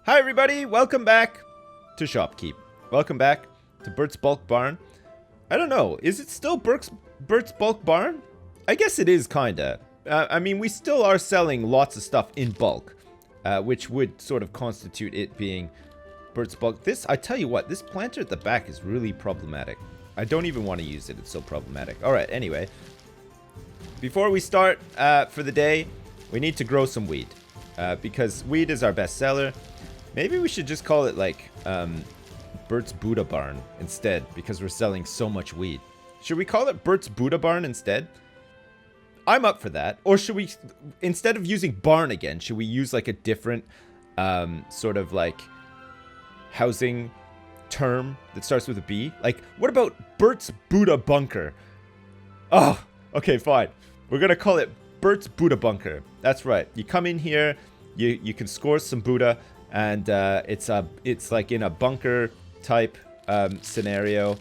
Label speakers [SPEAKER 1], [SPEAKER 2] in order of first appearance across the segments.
[SPEAKER 1] Hi everybody, welcome back to Shopkeep. Welcome back to Burt's Bulk Barn. I don't know, is it still Burt's Bulk Barn? I guess it is kinda. I mean, we still are selling lots of stuff in bulk, which would sort of constitute it being Burt's Bulk. I tell you what, this planter at the back is really problematic. I don't even want to use it, it's so problematic. Alright, anyway. Before we start for the day, we need to grow some weed. Because weed is our best seller. Maybe we should just call it like Burt's Buddha Barn instead, because we're selling so much weed. Should we call it Burt's Buddha Barn instead? I'm up for that. Or should we, instead of using barn again, should we use like a different sort of like housing term that starts with a B? Like, what about Burt's Buddha Bunker? Oh, okay, fine. We're going to call it Burt's Buddha Bunker. That's right. You come in here, you can score some Buddha, and it's like in a bunker type scenario,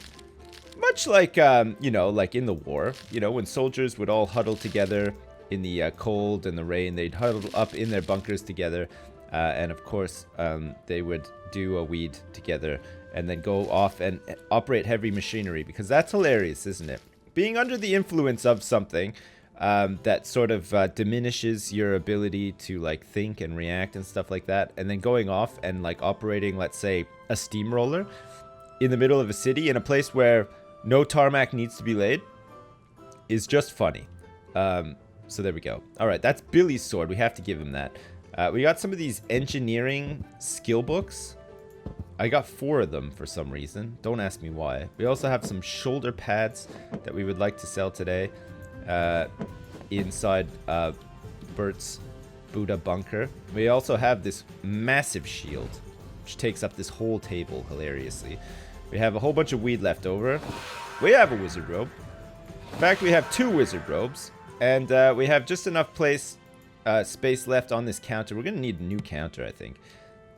[SPEAKER 1] much like you know, like in the war, you know, when soldiers would all huddle together in the cold and the rain. They'd huddle up in their bunkers together, and of course they would do a weed together and then go off and operate heavy machinery, because that's hilarious, isn't it? Being under the influence of something that sort of diminishes your ability to like think and react and stuff like that, and then going off and like operating, let's say, a steamroller in the middle of a city in a place where no tarmac needs to be laid is just funny. So there we go. All right, that's Billy's sword. We have to give him that. We got some of these engineering skill books. I got 4 of them for some reason. Don't ask me why. We also have some shoulder pads that we would like to sell today. Inside Burt's Buddha Bunker. We also have this massive shield, which takes up this whole table hilariously. We have a whole bunch of weed left over. We have a wizard robe. In fact, we have 2 wizard robes. And we have just enough space left on this counter. We're going to need a new counter, I think.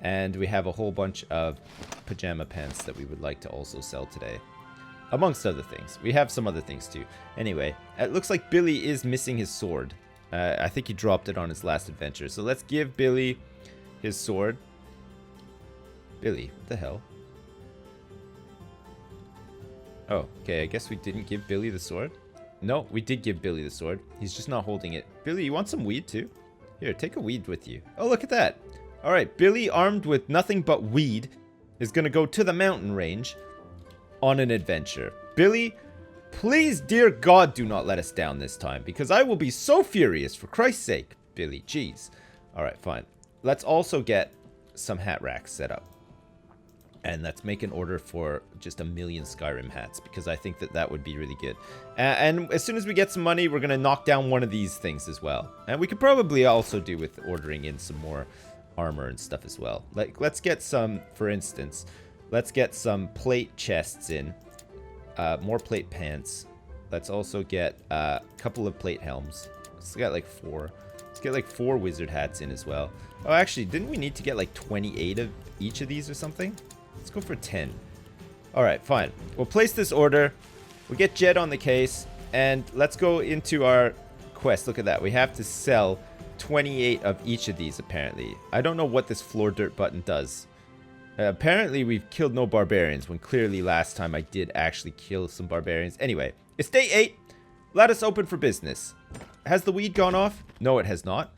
[SPEAKER 1] And we have a whole bunch of pajama pants that we would like to also sell today. Amongst other things. We have some other things too. Anyway, it looks like Billy is missing his sword. I think he dropped it on his last adventure. So let's give Billy his sword. Billy, what the hell? Oh, okay, I guess we didn't give Billy the sword. No, we did give Billy the sword. He's just not holding it. Billy, you want some weed too? Here, take a weed with you. Oh, look at that. Alright, Billy, armed with nothing but weed, is going to go to the mountain range on an adventure. Billy, please, dear God, do not let us down this time, because I will be so furious, for Christ's sake. Billy, jeez. Alright, fine. Let's also get some hat racks set up. And let's make an order for just 1,000,000 Skyrim hats, because I think that would be really good. And as soon as we get some money, we're going to knock down one of these things as well. And we could probably also do with ordering in some more armor and stuff as well. Like, let's get some, for instance, let's get some plate chests in. More plate pants. Let's also get a couple of plate helms. Let's get like 4. Let's get like 4 wizard hats in as well. Oh, actually, didn't we need to get like 28 of each of these or something? Let's go for 10. Alright, fine. We'll place this order. We'll get Jed on the case. And let's go into our quest. Look at that. We have to sell 28 of each of these, apparently. I don't know what this floor dirt button does. Apparently, we've killed no barbarians, when clearly last time I did actually kill some barbarians. Anyway, it's day 8. Let us open for business. Has the weed gone off? No, it has not.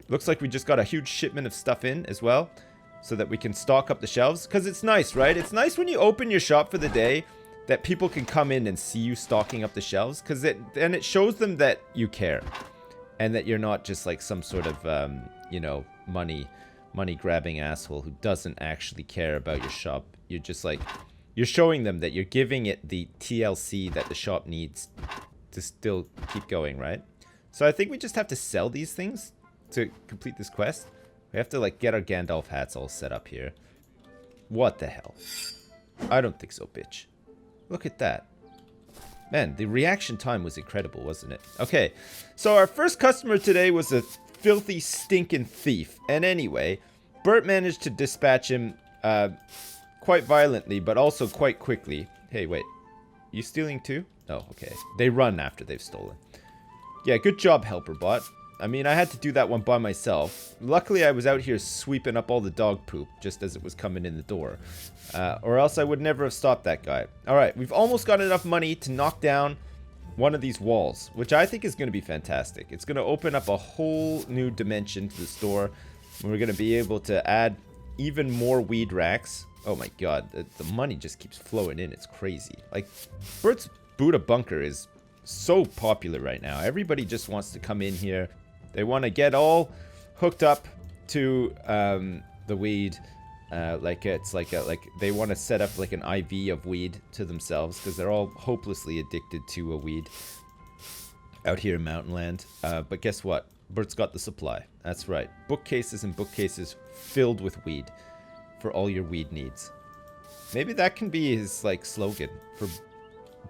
[SPEAKER 1] Looks like we just got a huge shipment of stuff in as well, so that we can stock up the shelves. Because it's nice, right? It's nice when you open your shop for the day that people can come in and see you stocking up the shelves, because then it shows them that you care. And that you're not just like some sort of, you know, money grabbing asshole who doesn't actually care about your shop. You're just like, you're showing them that you're giving it the TLC that the shop needs to still keep going, right? So I think we just have to sell these things to complete this quest. We have to like get our Gandalf hats all set up here. What the hell? I don't think so, bitch. Look at that. Man, the reaction time was incredible, wasn't it? Okay, so our first customer today was a filthy, stinking thief. And anyway, Burt managed to dispatch him quite violently, but also quite quickly. Hey, wait. You stealing too? Oh, okay. They run after they've stolen. Yeah, good job, helper bot. I mean, I had to do that one by myself. Luckily, I was out here sweeping up all the dog poop just as it was coming in the door. Or else I would never have stopped that guy. Alright, we've almost got enough money to knock down one of these walls, which I think is going to be fantastic. It's going to open up a whole new dimension to the store. We're going to be able to add even more weed racks. Oh my god, the money just keeps flowing in. It's crazy. Like, Burt's Buddha Bunker is so popular right now. Everybody just wants to come in here. They want to get all hooked up to the weed. Like they want to set up like an IV of weed to themselves because they're all hopelessly addicted to a weed out here in Mountain Land. But guess what? Burt's got the supply. That's right. Bookcases and bookcases filled with weed for all your weed needs. Maybe that can be his like slogan for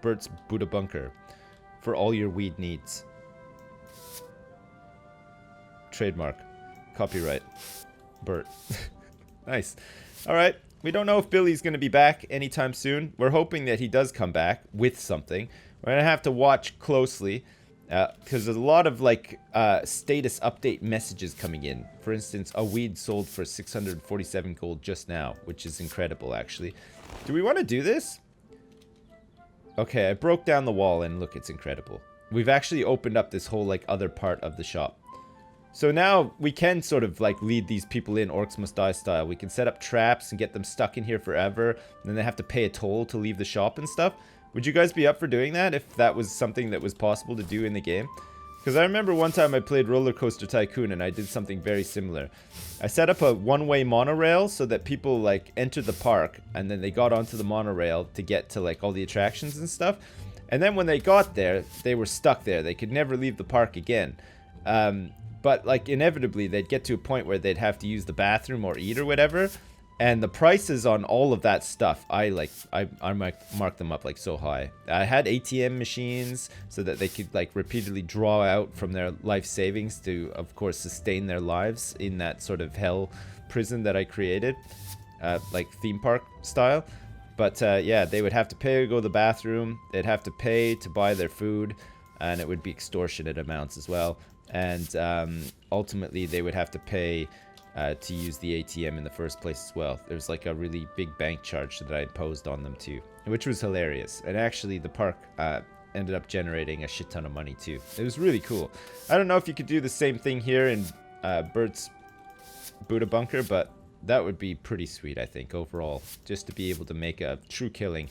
[SPEAKER 1] Burt's Buddha Bunker. For all your weed needs. Trademark. Copyright. Burt. Nice. Alright. We don't know if Billy's going to be back anytime soon. We're hoping that he does come back with something. We're going to have to watch closely. Because there's a lot of like status update messages coming in. For instance, a weed sold for 647 gold just now. Which is incredible actually. Do we want to do this? Okay, I broke down the wall and look, it's incredible. We've actually opened up this whole like other part of the shop. So now we can sort of like lead these people in Orcs Must Die style. We can set up traps and get them stuck in here forever. And then they have to pay a toll to leave the shop and stuff. Would you guys be up for doing that if that was something that was possible to do in the game? Because I remember one time I played Roller Coaster Tycoon and I did something very similar. I set up a one-way monorail so that people like entered the park and then they got onto the monorail to get to like all the attractions and stuff. And then when they got there, they were stuck there. They could never leave the park again. But like inevitably they'd get to a point where they'd have to use the bathroom or eat or whatever. And the prices on all of that stuff, I marked them up like so high. I had ATM machines so that they could like repeatedly draw out from their life savings to, of course, sustain their lives in that sort of hell prison that I created, like theme park style. But yeah, they would have to pay to go to the bathroom. They'd have to pay to buy their food, and it would be extortionate amounts as well. And ultimately, they would have to pay to use the ATM in the first place as well. There was like a really big bank charge that I imposed on them too, which was hilarious. And actually the park ended up generating a shit ton of money too. It was really cool. I don't know if you could do the same thing here in Burt's Buddha Bunker, but that would be pretty sweet, I think, overall. Just to be able to make a true killing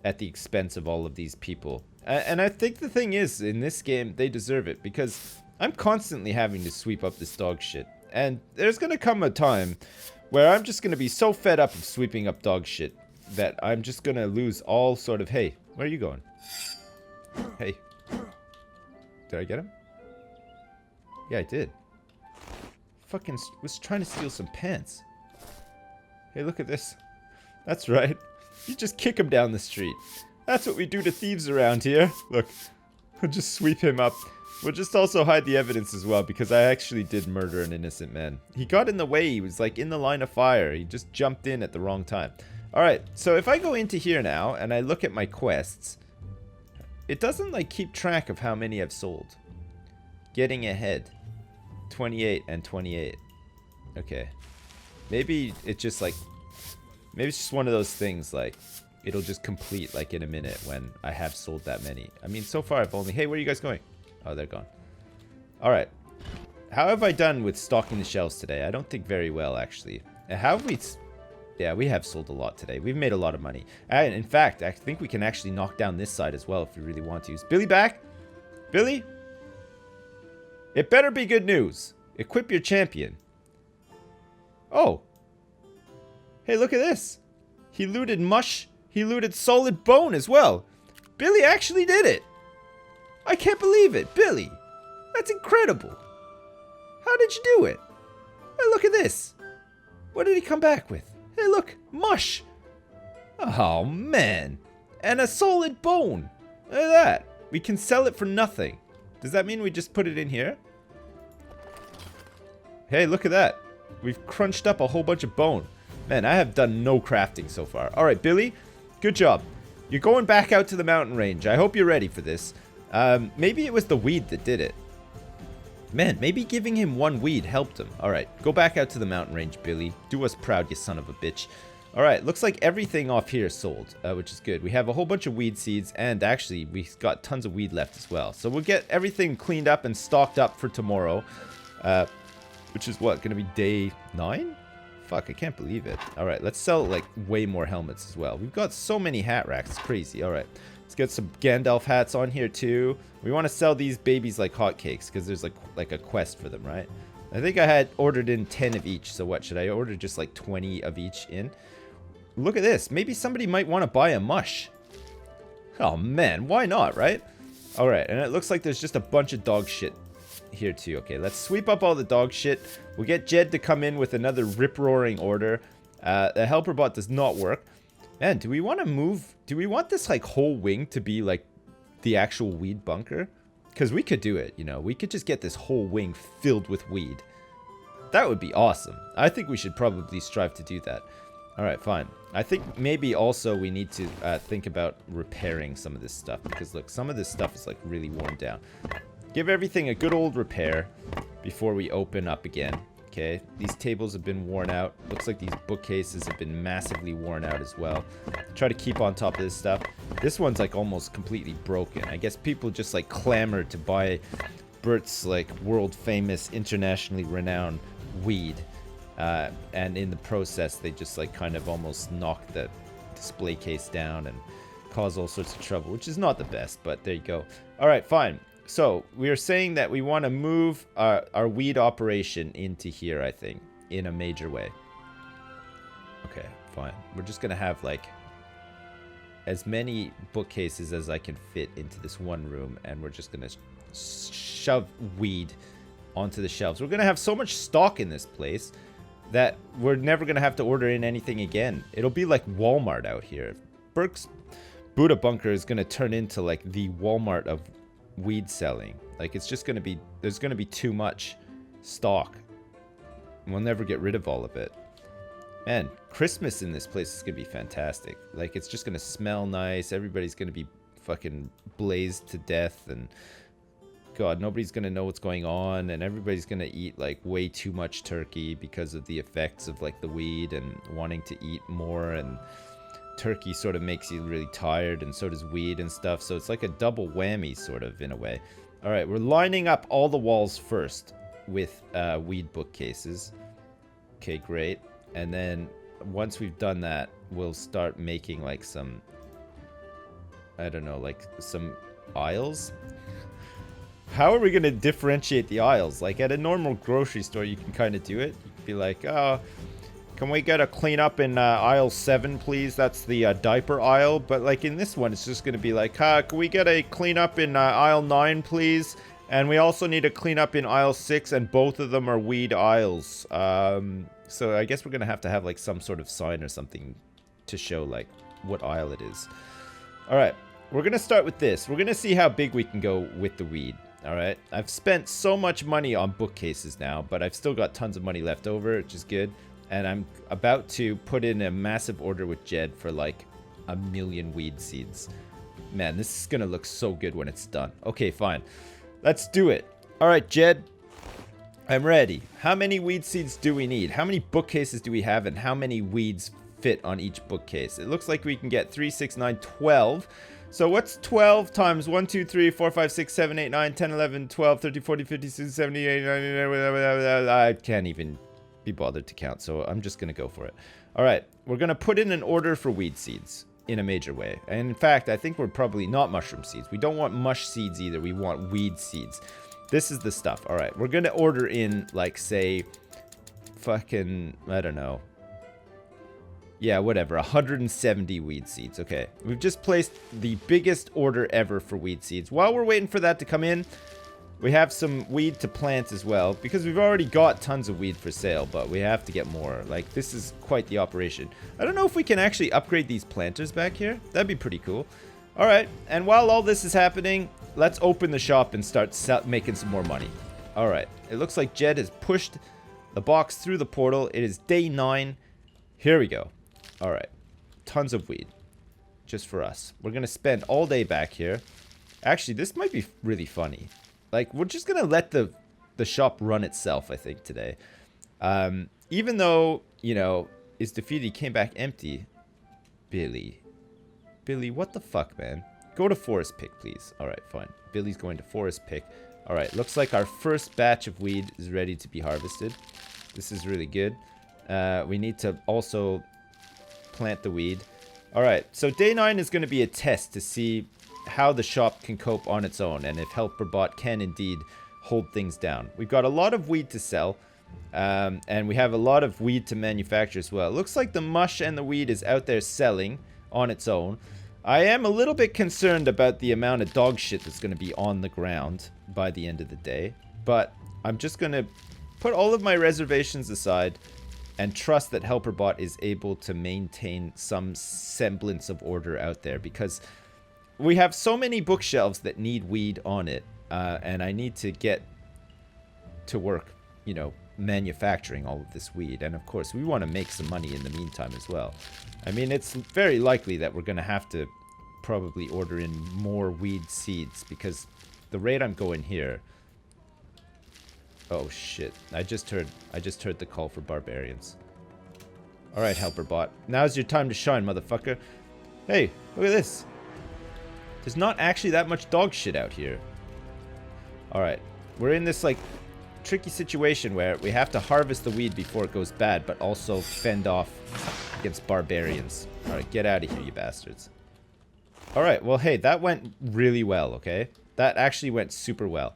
[SPEAKER 1] at the expense of all of these people. And I think the thing is, in this game, they deserve it, because I'm constantly having to sweep up this dog shit. And there's going to come a time where I'm just going to be so fed up of sweeping up dog shit that I'm just going to lose all sort of... Hey, where are you going? Hey. Did I get him? Yeah, I did. Fucking was trying to steal some pants. Hey, look at this. That's right. You just kick him down the street. That's what we do to thieves around here. Look, we'll just sweep him up. We'll just also hide the evidence as well, because I actually did murder an innocent man. He got in the way. He was like in the line of fire. He just jumped in at the wrong time. Alright, so if I go into here now and I look at my quests, it doesn't like keep track of how many I've sold. Getting ahead. 28 and 28. Okay. Maybe it's just like... Maybe it's just one of those things like... It'll just complete like in a minute when I have sold that many. I mean, so far I've only... Hey, where are you guys going? Oh, they're gone. Alright. How have I done with stocking the shelves today? I don't think very well, actually. How have we... Yeah, we have sold a lot today. We've made a lot of money. And in fact, I think we can actually knock down this side as well if we really want to. Is Billy back? Billy? It better be good news. Equip your champion. Oh. Hey, look at this. He looted mush. He looted solid bone as well. Billy actually did it. I can't believe it. Billy. That's incredible. How did you do it? Hey, look at this. What did he come back with? Hey, look. Mush. Oh, man. And a solid bone. Look at that. We can sell it for nothing. Does that mean we just put it in here? Hey, look at that. We've crunched up a whole bunch of bone. Man, I have done no crafting so far. Alright, Billy. Good job. You're going back out to the mountain range. I hope you're ready for this. Maybe it was the weed that did it. Man, maybe giving him one weed helped him. Alright, go back out to the mountain range, Billy. Do us proud, you son of a bitch. Alright, looks like everything off here is sold, which is good. We have a whole bunch of weed seeds, and actually, we've got tons of weed left as well. So we'll get everything cleaned up and stocked up for tomorrow. Which is what, gonna be day 9? Fuck, I can't believe it. Alright, let's sell, like, way more helmets as well. We've got so many hat racks, it's crazy. Alright, let's get some Gandalf hats on here, too. We want to sell these babies like hotcakes, because there's, like a quest for them, right? I think I had ordered in 10 of each, so what, should I order just, like, 20 of each in? Look at this. Maybe somebody might want to buy a mush. Oh, man, why not, right? Alright, and it looks like there's just a bunch of dog shit here too. Okay, let's sweep up all the dog shit. We'll get Jed to come in with another rip-roaring order. The helper bot does not work. Man, do we want to move? Do we want this, like, whole wing to be, like, the actual weed bunker? Because we could do it, you know. We could just get this whole wing filled with weed. That would be awesome. I think we should probably strive to do that. Alright, fine. I think maybe also we need to think about repairing some of this stuff. Because, look, some of this stuff is, like, really worn down. Give everything a good old repair before we open up again. Okay, these tables have been worn out. Looks like these bookcases have been massively worn out as well. Try to keep on top of this stuff. This one's like almost completely broken. I guess people just like clamored to buy Burt's like world famous, internationally renowned weed. And in the process, they just like kind of almost knocked the display case down and caused all sorts of trouble, which is not the best, but there you go. All right, fine. So, we are saying that we want to move our weed operation into here, I think, in a major way. Okay, fine. We're just going to have, like, as many bookcases as I can fit into this one room, and we're just going to shove weed onto the shelves. We're going to have so much stock in this place that we're never going to have to order in anything again. It'll be like Walmart out here. Burke's Buddha Bunker is going to turn into, like, the Walmart of weed selling. Like, it's just gonna be, there's gonna be too much stock. We'll never get rid of all of it. Man, Christmas in this place is gonna be fantastic. Like, it's just gonna smell nice. Everybody's gonna be fucking blazed to death, and God, nobody's gonna know what's going on, and everybody's gonna eat like way too much turkey because of the effects of like the weed and wanting to eat more, and turkey sort of makes you really tired, and so does weed and stuff. So it's like a double whammy sort of in a way. All right, we're lining up all the walls first with weed bookcases. Okay, great. And then once we've done that, we'll start making like some, I don't know, like some aisles. How are we going to differentiate the aisles? Like at a normal grocery store, you can kind of do it. You can be like, oh, can we get a cleanup in aisle 7, please? That's the diaper aisle. But like in this one, it's just going to be like, can we get a cleanup in aisle 9, please? And we also need a cleanup in aisle 6, and both of them are weed aisles. So I guess we're going to have like some sort of sign or something to show like what aisle it is. All right, we're going to start with this. We're going to see how big we can go with the weed. All right, I've spent so much money on bookcases now, but I've still got tons of money left over, which is good. And I'm about to put in a massive order with Jed for like 1 million weed seeds. Man, this is gonna look so good when it's done. Okay, fine. Let's do it. All right, Jed. I'm ready. How many weed seeds do we need? How many bookcases do we have, and how many weeds fit on each bookcase? It looks like we can get 3, 6, 9, 12. So what's 12 times 1, 2, 3, 4, 5, 6, 7, 8, 9, 10, 11, 12, 13, 14, 15, 16, 17, 18, 19, I can't even be bothered to count, so I'm just gonna go for it. All right, we're gonna put in an order for weed seeds in a major way. And in fact, I think we're probably not mushroom seeds. We don't want mush seeds either. We want weed seeds. This is the stuff. All right, we're gonna order in like, say, fucking, I don't know. Yeah, whatever, 170 weed seeds. Okay, we've just placed the biggest order ever for weed seeds. While we're waiting for that to come in, we have some weed to plant as well, because we've already got tons of weed for sale, but we have to get more. Like, this is quite the operation. I don't know if we can actually upgrade these planters back here. That'd be pretty cool. All right, and while all this is happening, let's open the shop and start making some more money. All right, it looks like Jed has pushed the box through the portal. It is day 9. Here we go. All right, tons of weed just for us. We're gonna spend all day back here. Actually, this might be really funny. Like, we're just gonna let the the shop run itself, I think, today. Even though, you know, is defeated, he came back empty. Billy, what the fuck, man? Go to forest pick, please. All right, fine. Billy's going to forest pick. All right, looks like our first batch of weed is ready to be harvested. This is really good. We need to also plant the weed. All right, so day 9 is going to be a test to see how the shop can cope on its own and if HelperBot can indeed hold things down. We've got a lot of weed to sell, and we have a lot of weed to manufacture as well. It looks like the mush and the weed is out there selling on its own. I am a little bit concerned about the amount of dog shit that's going to be on the ground by the end of the day, but I'm just going to put all of my reservations aside and trust that HelperBot is able to maintain some semblance of order out there, because we have so many bookshelves that need weed on it, and I need to get to work, you know, manufacturing all of this weed. And of course, we want to make some money in the meantime as well. I mean, it's very likely that we're going to have to probably order in more weed seeds, because the rate I'm going here... Oh shit, I just heard the call for barbarians. Alright, HelperBot. Now's your time to shine, motherfucker. Hey, look at this. There's not actually that much dog shit out here. Alright, we're in this like tricky situation where we have to harvest the weed before it goes bad, but also fend off against barbarians. Alright, get out of here, you bastards. Alright, well hey, that went really well, okay? That actually went super well.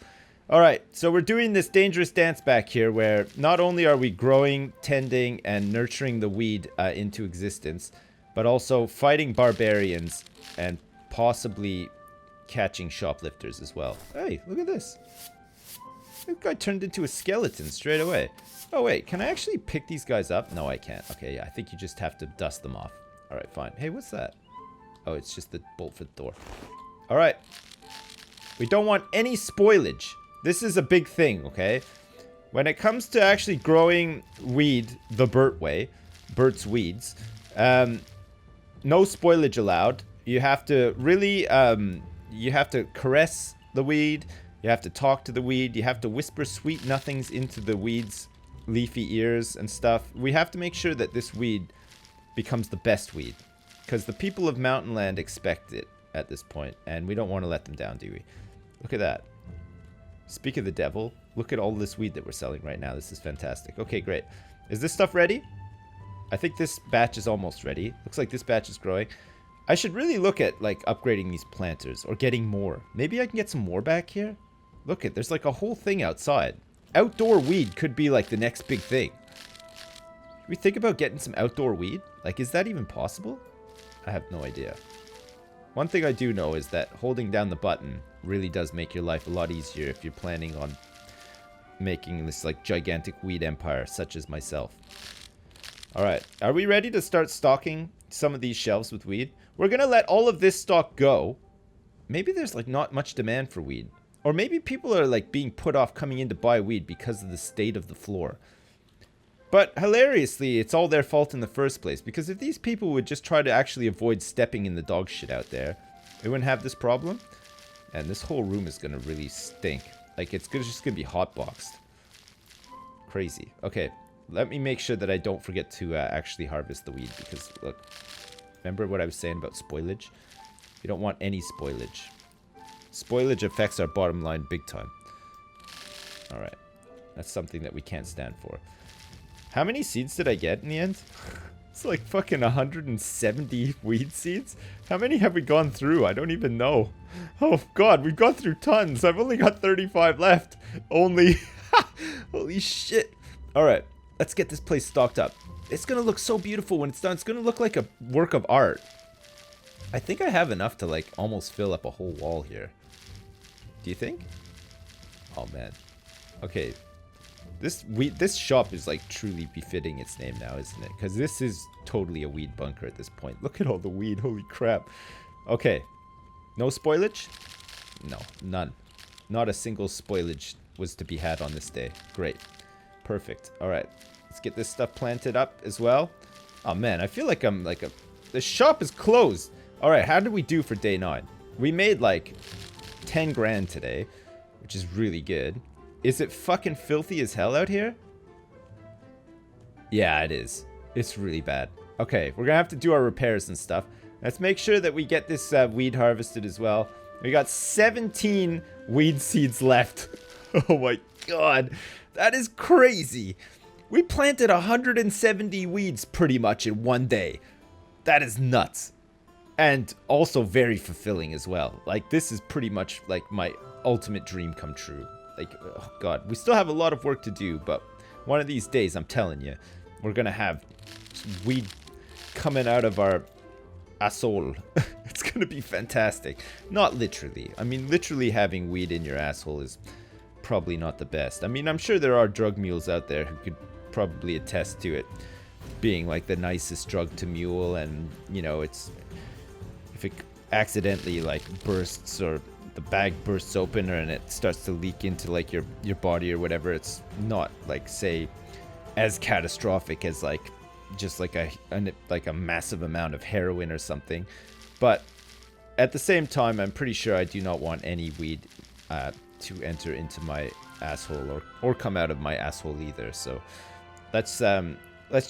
[SPEAKER 1] Alright, so we're doing this dangerous dance back here where not only are we growing, tending, and nurturing the weed into existence, but also fighting barbarians and possibly catching shoplifters as well. Hey, look at this. This guy turned into a skeleton straight away. Oh wait, can I actually pick these guys up? No, I can't. Okay, yeah, I think you just have to dust them off. Alright, fine. Hey, what's that? Oh, it's just the bolt for the door. Alright. We don't want any spoilage. This is a big thing, okay? When it comes to actually growing weed the Burt way, Burt's weeds, no spoilage allowed. You have to really, you have to caress the weed, you have to talk to the weed, you have to whisper sweet nothings into the weed's leafy ears and stuff. We have to make sure that this weed becomes the best weed, because the people of Mountain Land expect it at this point, and we don't want to let them down, do we? Look at that. Speak of the devil, look at all this weed that we're selling right now. This is fantastic. Okay, great. Is this stuff ready? I think this batch is almost ready. Looks like this batch is growing. I should really look at, like, upgrading these planters or getting more. Maybe I can get some more back here? Look at, there's like a whole thing outside. Outdoor weed could be, like, the next big thing. Should we think about getting some outdoor weed? Like, is that even possible? I have no idea. One thing I do know is that holding down the button really does make your life a lot easier if you're planning on making this like gigantic weed empire such as myself. Alright, are we ready to start stocking some of these shelves with weed? We're gonna let all of this stock go. Maybe there's like not much demand for weed. Or maybe people are like being put off coming in to buy weed because of the state of the floor. But hilariously, it's all their fault in the first place, because if these people would just try to actually avoid stepping in the dog shit out there, we wouldn't have this problem. And this whole room is gonna really stink. Like, it's just gonna be hotboxed. Crazy. Okay, let me make sure that I don't forget to actually harvest the weed, because, look, remember what I was saying about spoilage? You don't want any spoilage. Spoilage affects our bottom line big time. Alright, that's something that we can't stand for. How many seeds did I get in the end? It's like fucking 170 weed seeds. How many have we gone through? I don't even know. Oh god, we've gone through tons. I've only got 35 left. Only. Holy shit. Alright, let's get this place stocked up. It's gonna look so beautiful when it's done. It's gonna look like a work of art. I think I have enough to like almost fill up a whole wall here. Do you think? Oh man. Okay. This shop is like truly befitting its name now, isn't it? Because this is totally a weed bunker at this point. Look at all the weed, holy crap. Okay, no spoilage? No, none. Not a single spoilage was to be had on this day. Great, perfect. All right, let's get this stuff planted up as well. Oh man, I feel like I'm like a... The shop is closed. All right, how did we do for day 9? We made like 10 grand today, which is really good. Is it fucking filthy as hell out here? Yeah, it is. It's really bad. Okay, we're gonna have to do our repairs and stuff. Let's make sure that we get this weed harvested as well. We got 17 weed seeds left. Oh my god. That is crazy. We planted 170 weeds pretty much in one day. That is nuts. And also very fulfilling as well. Like, this is pretty much like my ultimate dream come true. Like, oh god. We still have a lot of work to do, but one of these days, I'm telling you, we're gonna have weed coming out of our asshole. It's gonna be fantastic. Not literally. I mean, literally having weed in your asshole is probably not the best. I mean, I'm sure there are drug mules out there who could probably attest to it being like the nicest drug to mule, and you know, it's if it accidentally like bursts or the bag bursts open and it starts to leak into like your body or whatever, it's not like, say, as catastrophic as like just like a massive amount of heroin or something. But at the same time, I'm pretty sure I do not want any weed to enter into my asshole or come out of my asshole either. So let's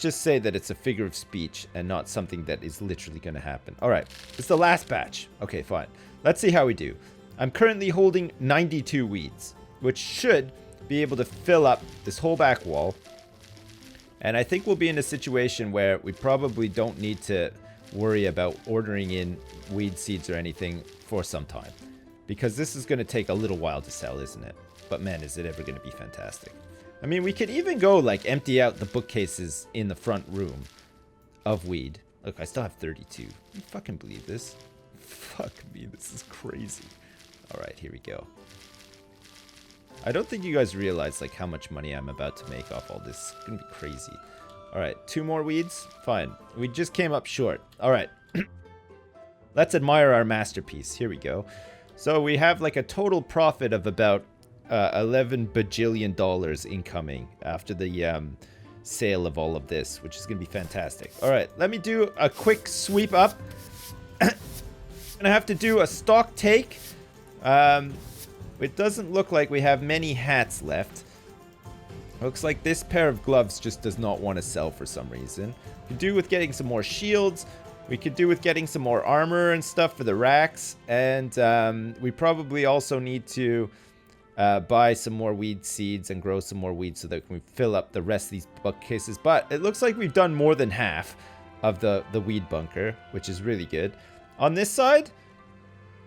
[SPEAKER 1] just say that it's a figure of speech and not something that is literally going to happen. All right, it's the last batch. Okay, fine. Let's see how we do. I'm currently holding 92 weeds, which should be able to fill up this whole back wall. And I think we'll be in a situation where we probably don't need to worry about ordering in weed seeds or anything for some time. Because this is going to take a little while to sell, isn't it? But man, is it ever going to be fantastic. I mean, we could even go like empty out the bookcases in the front room of weed. Look, I still have 32. You fucking believe this? Fuck me, this is crazy. All right, here we go. I don't think you guys realize like how much money I'm about to make off all this. It's gonna be crazy. All right, 2 more weeds. Fine. We just came up short. All right. Let's admire our masterpiece. Here we go. So we have like a total profit of about $11 bajillion incoming after the sale of all of this, which is gonna be fantastic. All right, let me do a quick sweep up. Gonna have to do a stock take. It doesn't look like we have many hats left. Looks like this pair of gloves just does not want to sell for some reason. We could do with getting some more shields. We could do with getting some more armor and stuff for the racks. And we probably also need to buy some more weed seeds and grow some more weeds so that we can fill up the rest of these bookcases. But it looks like we've done more than half of the weed bunker, which is really good. On this side,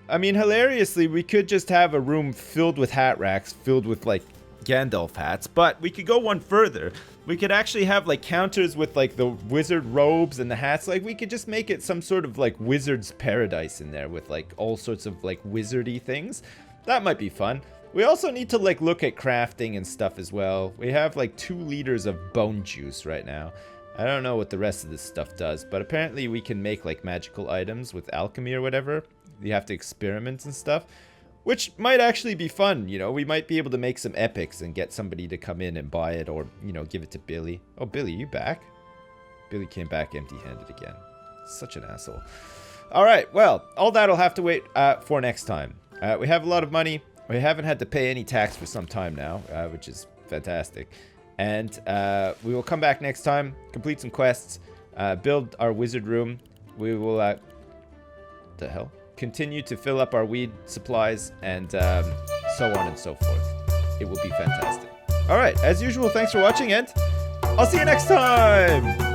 [SPEAKER 1] I mean, hilariously, we could just have a room filled with hat racks, filled with, like, Gandalf hats, but we could go one further. We could actually have, like, counters with, like, the wizard robes and the hats. Like, we could just make it some sort of, like, wizard's paradise in there with, like, all sorts of, like, wizardy things. That might be fun. We also need to, like, look at crafting and stuff as well. We have, like, 2 liters of bone juice right now. I don't know what the rest of this stuff does, but apparently we can make, like, magical items with alchemy or whatever. You have to experiment and stuff, which might actually be fun. You know, we might be able to make some epics and get somebody to come in and buy it, or, you know, give it to Billy. Oh, Billy, you back? Billy came back empty-handed again. Such an asshole. All right, well, all that'll have to wait for next time. We have a lot of money. We haven't had to pay any tax for some time now, which is fantastic. And we will come back next time, complete some quests, build our wizard room. We will... the hell? Continue to fill up our weed supplies, and so on and so forth. It will be fantastic. All right, as usual, thanks for watching, and I'll see you next time!